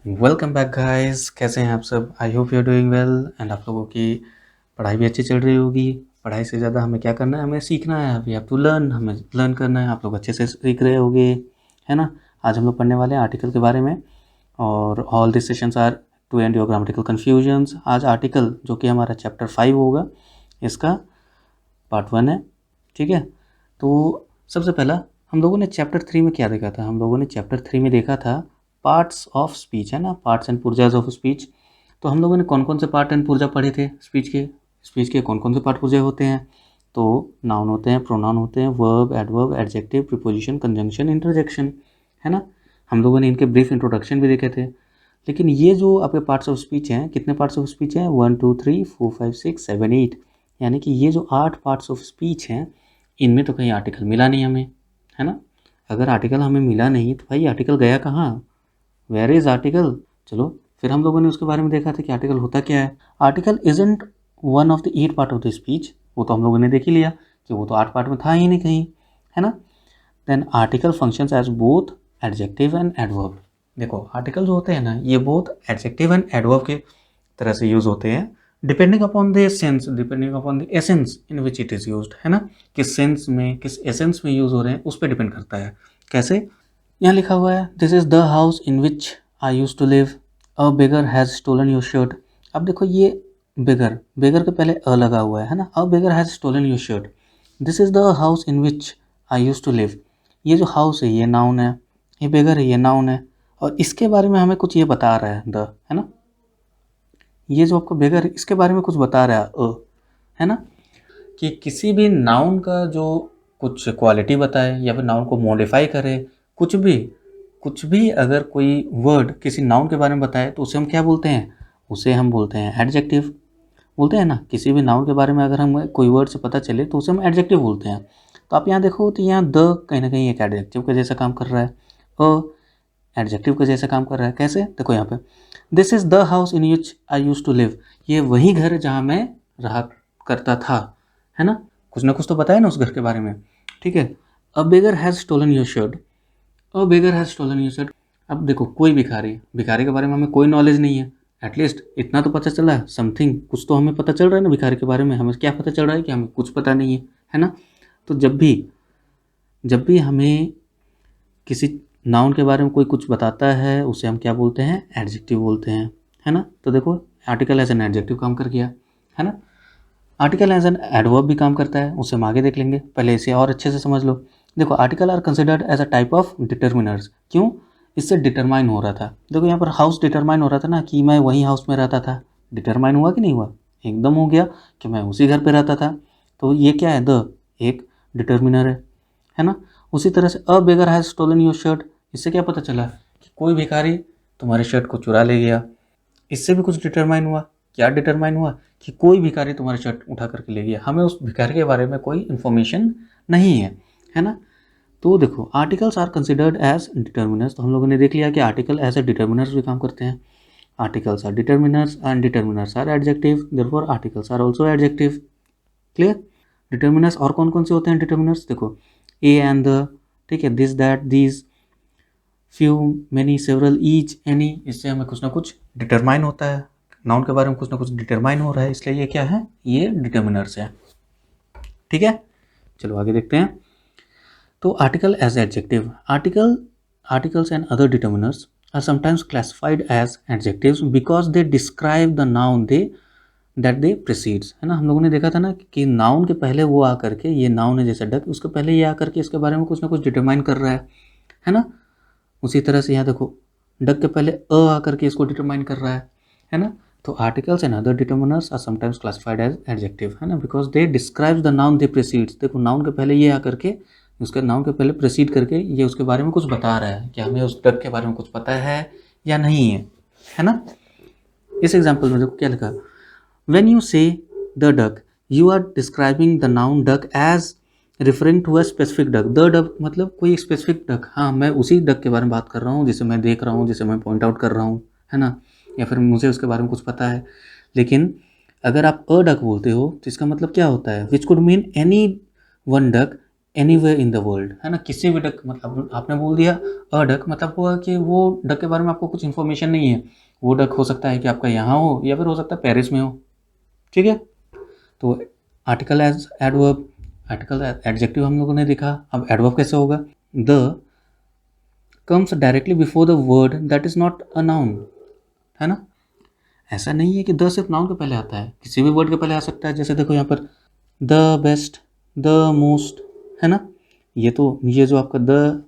Welcome back guys. कैसे हैं आप सब? I hope you are doing well and आप लोगों की पढ़ाई भी अच्छी चल रही होगी। पढ़ाई से ज़्यादा हमें क्या करना है, हमें सीखना है। वी हैव टू लर्न, हमें लर्न करना है। आप लोग अच्छे से सीख रहे होगे, है ना। आज हम लोग पढ़ने वाले हैं आर्टिकल के बारे में, और all this sessions are to end your grammatical confusions. आज आर्टिकल जो कि हमारा चैप्टर 5 होगा, इसका पार्ट 1 है, ठीक है। तो सबसे पहला हम लोगों ने चैप्टर 3 में क्या देखा था? हम लोगों ने चैप्टर 3 में देखा था पार्ट्स ऑफ स्पीच, है ना, पार्ट्स एंड पुर्जाज ऑफ स्पीच। तो हम लोगों ने कौन कौन से पार्ट एंड पुर्जा पढ़े थे स्पीच के कौन कौन से पार्ट पुर्जे होते हैं? तो नाउन होते हैं, प्रोनाउन होते हैं, verb, adverb, adjective, preposition, conjunction, interjection, है ना। हम लोगों ने इनके ब्रीफ इंट्रोडक्शन भी देखे थे। लेकिन ये जो आपके पार्ट्स ऑफ स्पीच हैं, कितने पार्ट्स ऑफ स्पीच हैं? 1 2 3 4 5 6 7 8, यानी कि ये जो 8 पार्ट्स ऑफ स्पीच हैं, इनमें तो कहीं आर्टिकल मिला नहीं हमें, है ना। अगर आर्टिकल हमें मिला नहीं तो भाई आर्टिकल गया कहाँ? Where is article? चलो फिर हम लोगों ने उसके बारे में देखा था कि आर्टिकल होता क्या है। Article isn't one of the 8 part of the speech. वो तो हम लोगों ने देख ही लिया कि वो तो 8 पार्ट में था ही नहीं कहीं, है ना। Then article functions as both adjective and adverb. देखो आर्टिकल जो होते हैं ना, ये बोथ एडजेक्टिव एंड एडवर्ब के तरह से यूज होते हैं, depending upon the sense, depending upon the essence in which it is used, है ना। किस सेंस में, किस एसेंस में यूज हो रहे हैं, उस पर डिपेंड करता है। कैसे? यहाँ लिखा हुआ है, this is the house in which I use to live, a beggar has stolen your shirt. अब देखो ये बेगर, बेगर के पहले अ लगा हुआ है ना। A beggar has stolen your shirt, this is the house in which I use to live. ये जो हाउस है ये नाउन है, ये बेगर है ये नाउन है, और इसके बारे में हमें कुछ ये बता रहा है द, है ना। ये जो आपको बेगर है इसके बारे में कुछ बता रहा है है ना, कि किसी भी नाउन का जो कुछ क्वालिटी बताए या फिर नाउन को मॉडिफाई करे, कुछ भी, कुछ भी अगर कोई वर्ड किसी नाउन के बारे में बताए तो उसे हम क्या बोलते हैं? उसे हम बोलते हैं एडजेक्टिव, बोलते हैं ना। किसी भी नाउन के बारे में अगर हमें कोई वर्ड से पता चले तो उसे हम एडजेक्टिव बोलते हैं। तो आप यहाँ देखो तो यहाँ द कहीं ना कहीं एक एडजेक्टिव के जैसा काम कर रहा है, अ एडजेक्टिव के जैसा काम कर रहा है। कैसे? देखो यहाँ पे, this is the house in which I use to live. ये वही घर है जहाँ मैं रहा करता था, है ना। कुछ ना कुछ तो बताया ना उस घर के बारे में, ठीक है। A beggar has stolen your shirt, a beggar has stolen your shirt. अब देखो कोई भिखारी, भिखारी के बारे में हमें कोई नॉलेज नहीं है, एटलीस्ट इतना तो पता चला है, समथिंग कुछ तो हमें पता चल रहा है ना भिखारी के बारे में। हमें क्या पता चल रहा है कि हमें कुछ पता नहीं है ना। तो जब भी हमें किसी नाउन के बारे में कोई कुछ बताता है उसे हम क्या बोलते हैं? एडजेक्टिव बोलते हैं, है ना। तो देखो आर्टिकल एज एन एडजेक्टिव काम कर गया, है ना। आर्टिकल एज एन एडवर्ब भी काम करता है, उसे हम आगे देख लेंगे, पहले इसे और अच्छे से समझ लो। देखो article are considered as a type of determiners. क्यों? इससे डिटरमाइन हो रहा था। देखो यहाँ पर हाउस डिटरमाइन हो रहा था ना, कि मैं वही हाउस में रहता था। डिटरमाइन हुआ कि नहीं हुआ? एकदम हो गया कि मैं उसी घर पे रहता था। तो ये क्या है? द एक डिटर्मिनर है ना। उसी तरह से अ beggar has stolen your shirt, इससे क्या पता चला कि कोई भिखारी तुम्हारे शर्ट को चुरा ले गया। इससे भी कुछ डिटरमाइन हुआ। क्या डिटरमाइन हुआ? कि कोई भिखारी तुम्हारे शर्ट उठा करके ले गया। हमें उस भिखारी के बारे में कोई इन्फॉर्मेशन नहीं है ना। तो देखो articles are considered as determiners. तो हम लोगों ने देख लिया कि आर्टिकल एज ए डिटर्मिनर्स भी काम करते हैं। Articles are determiners and determiners are adjective, therefore articles are also adjective. Clear? Determiners और कौन कौन से होते हैं डिटर्मिनर्स? देखो ए एंड द, ठीक है, this that these, few, many, several, each, any. इससे हमें कुछ ना कुछ डिटरमाइन होता है, नाउन के बारे में कुछ ना कुछ डिटरमाइन हो रहा है, इसलिए ये क्या है? ये डिटर्मिनर्स है, ठीक है। चलो आगे देखते हैं। तो article as adjective, articles and other determiners are sometimes classified as adjectives because they describe the noun they that they precedes, है ना। हम लोगों ने देखा था ना कि नाउन के पहले वो आकर के, ये नाउन है जैसे डक, उसके पहले ये आकर के इसके बारे में कुछ ना कुछ डिटरमाइन कर रहा है ना। उसी तरह से यहाँ देखो डक के पहले अ आकर के इसको डिटरमाइन कर रहा है ना। तो articles and other determiners are sometimes classified as adjective, है ना, because they describes the noun they precedes. देखो नाउन के पहले ये आकर के, उसके नाउन के पहले प्रीसीड करके ये उसके बारे में कुछ बता रहा है कि हमें उस डक के बारे में कुछ पता है या नहीं है ना। इस एग्जाम्पल में देखो क्या लिखा, when you say the duck you are describing the noun duck as referring to a specific duck. The duck मतलब कोई स्पेसिफिक डक, हाँ मैं उसी डक के बारे में बात कर रहा हूँ जिसे मैं देख रहा हूँ, जिसे मैं पॉइंट आउट कर रहा हूँ, है ना, या फिर मुझे उसके बारे में कुछ पता है। लेकिन अगर आप अ डक बोलते हो तो इसका मतलब क्या होता है? Which could mean any one duck anywhere in the world, है ना, किसी भी डक, मतलब आपने बोल दिया अ डक, मतलब हुआ कि वो डक के बारे में आपको कुछ इन्फॉर्मेशन नहीं है। वो डक हो सकता है कि आपका यहाँ हो या फिर हो सकता है पेरिस में हो, ठीक है। तो article as adverb, article adjective हम लोगों ने देखा। अब एडवर्ब कैसे होगा? The comes directly before the word that is not a noun, है ना। ऐसा नहीं है कि द सिर्फ नाउन के पहले आता है, किसी भी वर्ड के पहले आ सकता है। जैसे देखो यहाँ पर द बेस्ट, द मोस्ट, है ना। ये जो आपका द,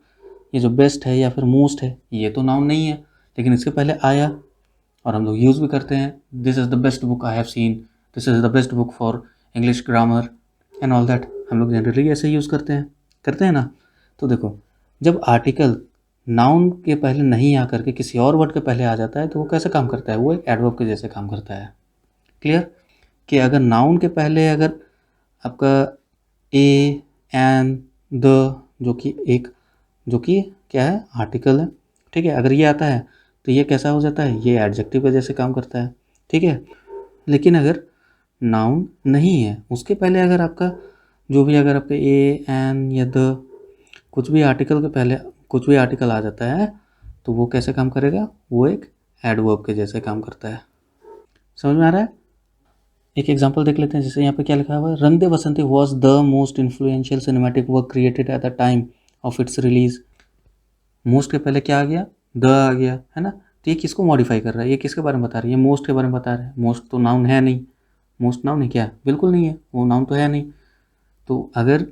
ये जो बेस्ट है या फिर मोस्ट है, ये तो नाउन नहीं है, लेकिन इसके पहले आया और हम लोग यूज़ भी करते हैं। This is the best book I have seen, this is the best book for English grammar and all that. हम लोग जनरली ऐसे यूज़ करते हैं ना। तो देखो, जब आर्टिकल नाउन के पहले नहीं आकर के किसी और वर्ड के पहले आ जाता है तो वो कैसे काम करता है? वो एक एडवर्ब के जैसे काम करता है। क्लियर? कि अगर नाउन के पहले अगर आपका ए, एन, द, जो कि क्या है? आर्टिकल है, ठीक है। अगर ये आता है तो ये कैसा हो जाता है? ये एडजेक्टिव का जैसे काम करता है, ठीक है। लेकिन अगर नाउन नहीं है, उसके पहले अगर आपका जो भी, अगर आपका ए, एन या द, कुछ भी आर्टिकल के पहले कुछ भी आर्टिकल आ जाता है तो वो कैसे काम करेगा? वो एक एडवर्ब के जैसे काम करता है। समझ में आ रहा है? एक एग्जांपल देख लेते हैं। जैसे यहाँ पे क्या लिखा हुआ है, Rang De Basanti was the most influential cinematic work created at the time of its release. Most के पहले क्या आ गया? द आ गया, है ना। तो ये किसको मॉडिफाई कर रहा है? ये किसके बारे में बता रही है? मोस्ट के बारे में बता रहा है। मोस्ट तो नाउन है नहीं। मोस्ट नाउन है क्या? बिल्कुल नहीं है, वो नाउन तो है नहीं। तो अगर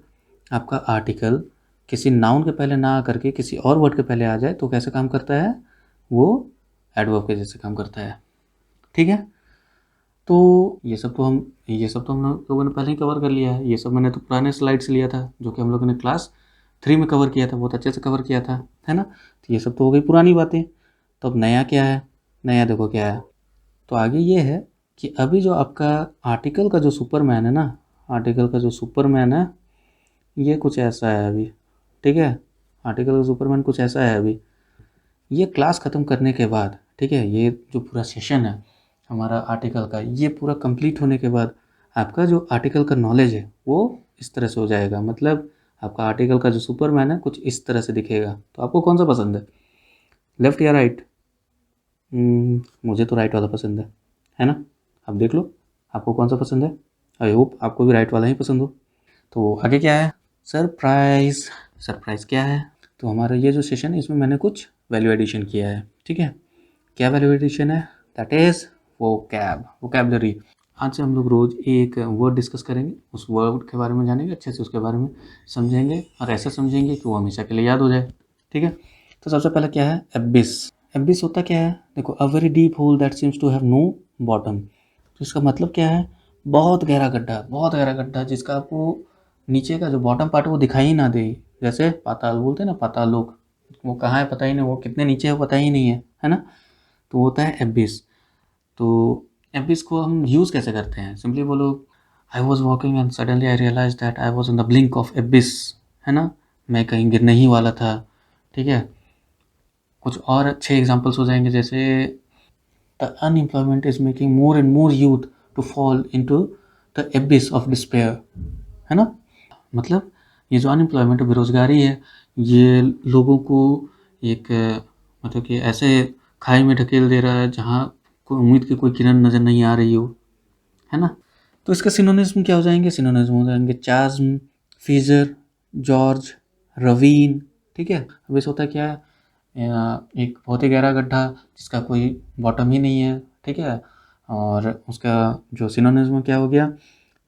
आपका आर्टिकल किसी नाउन के पहले ना आकर के किसी और वर्ड के पहले आ जाए तो कैसे काम करता है? वो एडवर्ब के जैसे काम करता है, ठीक है। तो ये सब तो हम लोगों ने पहले ही कवर कर लिया है। ये सब मैंने तो पुराने स्लाइड से लिया था, जो कि हम लोगों ने क्लास 3 में कवर किया था, बहुत अच्छे से कवर किया था, है ना। तो ये सब तो हो गई पुरानी बातें। तो अब नया क्या है? नया देखो क्या है। तो आगे ये है कि अभी जो आपका आर्टिकल का जो सुपरमैन है ना, आर्टिकल का जो सुपरमैन है, ये कुछ ऐसा है अभी, ठीक है। आर्टिकल का सुपरमैन कुछ ऐसा है अभी। ये क्लास ख़त्म करने के बाद, ठीक है, ये जो पूरा सेशन है हमारा आर्टिकल का, ये पूरा कंप्लीट होने के बाद आपका जो आर्टिकल का नॉलेज है वो इस तरह से हो जाएगा। मतलब आपका आर्टिकल का जो सुपरमैन है कुछ इस तरह से दिखेगा। तो आपको कौन सा पसंद है, लेफ़्ट या राइट? मुझे तो राइट वाला पसंद है ना। अब देख लो आपको कौन सा पसंद है। आई होप आपको भी राइट वाला ही पसंद हो। तो आगे क्या है? सरप्राइज़। सरप्राइज़ क्या है? तो हमारा ये जो सेशन है इसमें मैंने कुछ वैल्यू एडिशन किया है, ठीक है। क्या वैल्यू एडिशन है? That is vocabulary. आज से हम लोग रोज़ एक वर्ड डिस्कस करेंगे, उस वर्ड के बारे में जानेंगे अच्छे से, उसके बारे में समझेंगे और ऐसा समझेंगे कि वो हमेशा के लिए याद हो जाए, ठीक है। तो सबसे पहला क्या है? एबिस। एबिस होता क्या है? देखो, a very deep hole that seems to have no bottom. तो इसका मतलब क्या है? बहुत गहरा गड्ढा, बहुत गहरा गड्ढा जिसका आपको नीचे का जो बॉटम पार्ट है वो दिखाई ही ना दे। जैसे पाताल बोलते हैं ना, पाताल लोक, वो कहाँ है पता ही नहीं, वो कितने नीचे है पता ही नहीं है ना। तो होता है एबिस। तो एबिस को हम यूज़ कैसे करते हैं? सिंपली बोलो, I was walking and suddenly I realize that I was in the blink of abyss, है ना। मैं कहीं गिरने ही वाला था, ठीक है। कुछ और अच्छे एग्जाम्पल्स हो जाएंगे, जैसे the unemployment is making more and more youth to fall into the abyss of despair, है ना। मतलब ये जो अनएम्प्लॉयमेंट है, बेरोज़गारी है, ये लोगों को एक मतलब कि ऐसे खाई में ढकेल दे रहा है जहाँ कोई उम्मीद की कोई किरण नज़र नहीं आ रही हो, है ना। तो इसका सिनोनिम्स क्या हो जाएंगे? सिनोनिम्स हो जाएंगे चाज्म, फीजर, जॉर्ज, रवीन, ठीक है। अब इस होता क्या है? एक बहुत ही गहरा गड्ढा जिसका कोई बॉटम ही नहीं है, ठीक है। और उसका जो सिनोनिम्स क्या हो गया?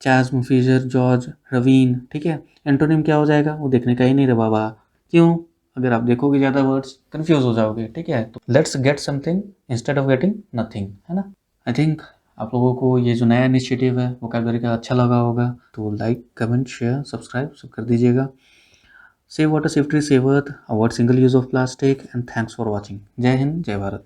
चाज्म, फीजर, जॉर्ज, रवीन, ठीक है। एंटोनिम क्या हो जाएगा? वो देखने का ही नहीं रे बाबा। क्यों? अगर आप देखोगे ज़्यादा वर्ड्स कंफ्यूज हो जाओगे, ठीक है। तो let's get something instead of getting nothing, है ना। आई थिंक आप लोगों को ये जो नया इनिशिएटिव है वोकैबुलरी का अच्छा लगा होगा। तो लाइक, कमेंट, शेयर, सब्सक्राइब सब कर दीजिएगा। Save water, save tree, save earth, avoid single use of plastic and thanks for watching. जय हिंद, जय भारत।